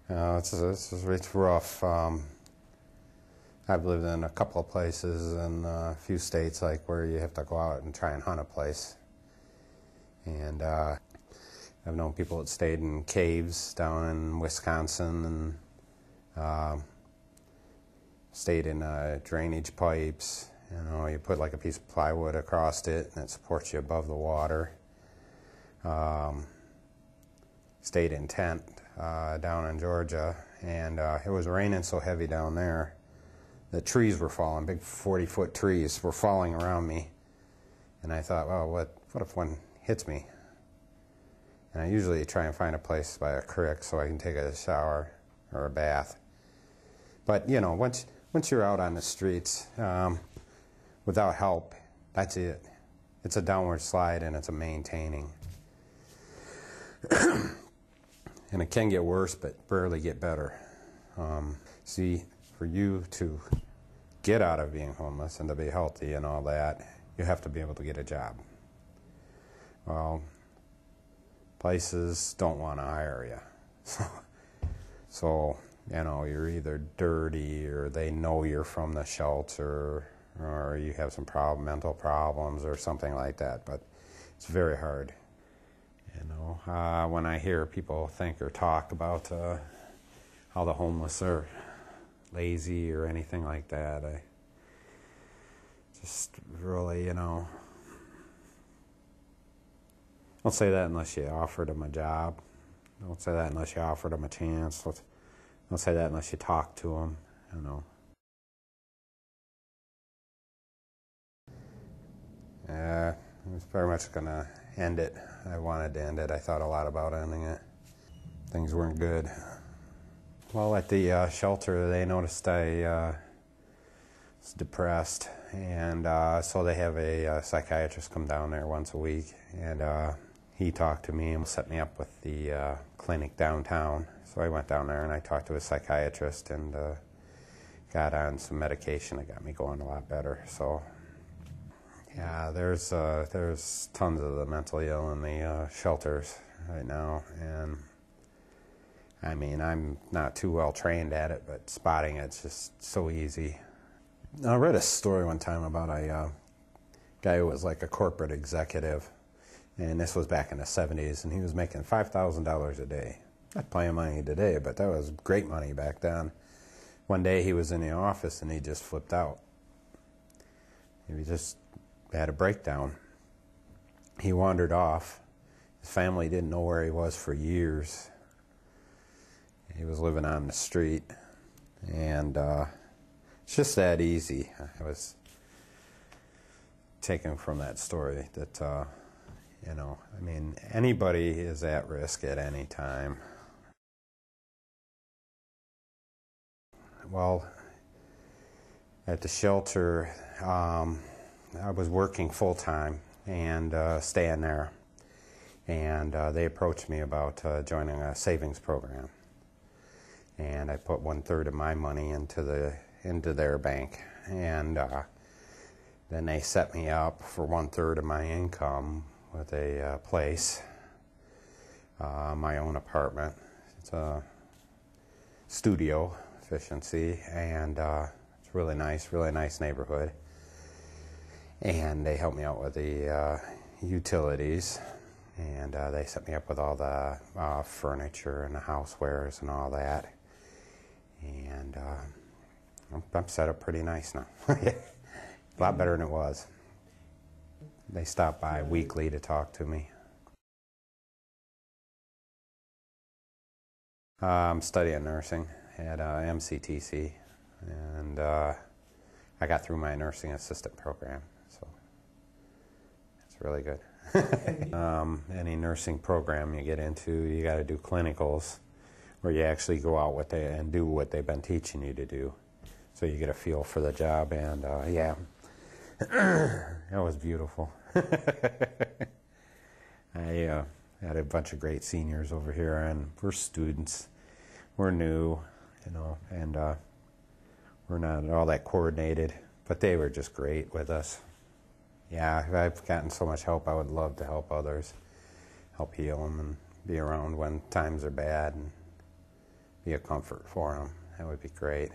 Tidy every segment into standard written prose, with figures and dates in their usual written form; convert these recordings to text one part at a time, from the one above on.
It's rough. I've lived in a couple of places in a few states, like where you have to go out and try and hunt a place. And I've known people that stayed in caves down in Wisconsin and stayed in drainage pipes. You know, you put like a piece of plywood across it and it supports you above the water. Stayed in tent down in Georgia, and it was raining so heavy down there that trees were falling, big 40-foot trees were falling around me. And I thought, well, what if one hits me? And I usually try and find a place by a creek so I can take a shower or a bath. But, you know, once you're out on the streets without help, that's it. It's a downward slide and it's a maintaining. And it can get worse, but rarely get better. See, for you to get out of being homeless and to be healthy and all that, you have to be able to get a job. Well, places don't want to hire you. So, you know, you're either dirty or they know you're from the shelter or you have some mental problems or something like that, but it's very hard. You know, when I hear people think or talk about how the homeless are lazy or anything like that, I just really, you know, don't say that unless you offered them a job. Don't say that unless you offered them a chance. Don't say that unless you talk to them, you know. I was very much going to end it. I wanted to end it. I thought a lot about ending it. Things weren't good. Well, at the shelter, they noticed I was depressed, and so they have a psychiatrist come down there once a week, and he talked to me and set me up with the clinic downtown. So I went down there and I talked to a psychiatrist and got on some medication that got me going a lot better. So yeah, there's tons of the mentally ill in the shelters right now, and I mean, I'm not too well trained at it, but spotting it's just so easy. I read a story one time about a guy who was like a corporate executive, and this was back in the 70s, and he was making $5,000 a day. Not playing money today, but that was great money back then. One day he was in the office and he just flipped out. He just had a breakdown. He wandered off. His family didn't know where he was for years. He was living on the street, and it's just that easy. I was taken from that story that, you know, I mean, anybody is at risk at any time. Well, at the shelter, I was working full-time and staying there, and they approached me about joining a savings program, and I put 1/3 of my money into their bank, and then they set me up for 1/3 of my income with a place, my own apartment. It's a studio efficiency, and it's really nice neighborhood. And they helped me out with the utilities, and they set me up with all the furniture and the housewares and all that. And I'm set up pretty nice now. A lot better than it was. They stop by weekly to talk to me. I'm studying nursing at MCTC, and I got through my nursing assistant program, so it's really good. Any nursing program you get into, you got to do clinicals, where you actually go out and do what they've been teaching you to do, so you get a feel for the job. And yeah, that was beautiful. I had a bunch of great seniors over here, and we're students. We're new, you know, and we're not all that coordinated, but they were just great with us. Yeah, I've gotten so much help. I would love to help others, help heal them, and be around when times are bad. And be a comfort for them. That would be great.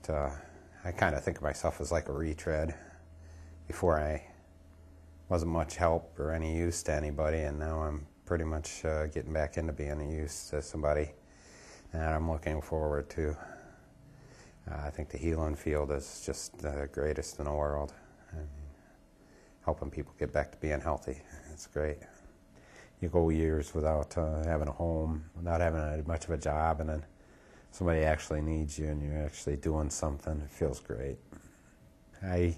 I kind of think of myself as like a retread. Before I wasn't much help or any use to anybody, and now I'm pretty much getting back into being a use to somebody, and I'm looking forward to. I think the healing field is just the greatest in the world. I mean, helping people get back to being healthy, it's great. You go years without having a home, without having much of a job, and then somebody actually needs you and you're actually doing something. It feels great. I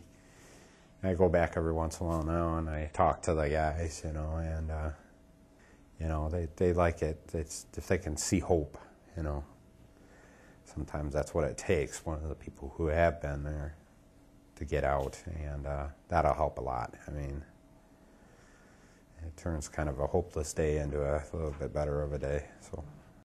go back every once in a while now and I talk to the guys, and they like it. It's if they can see hope, Sometimes that's what it takes. One of the people who have been there to get out, and that'll help a lot. I mean, it turns kind of a hopeless day into a little bit better of a day. So.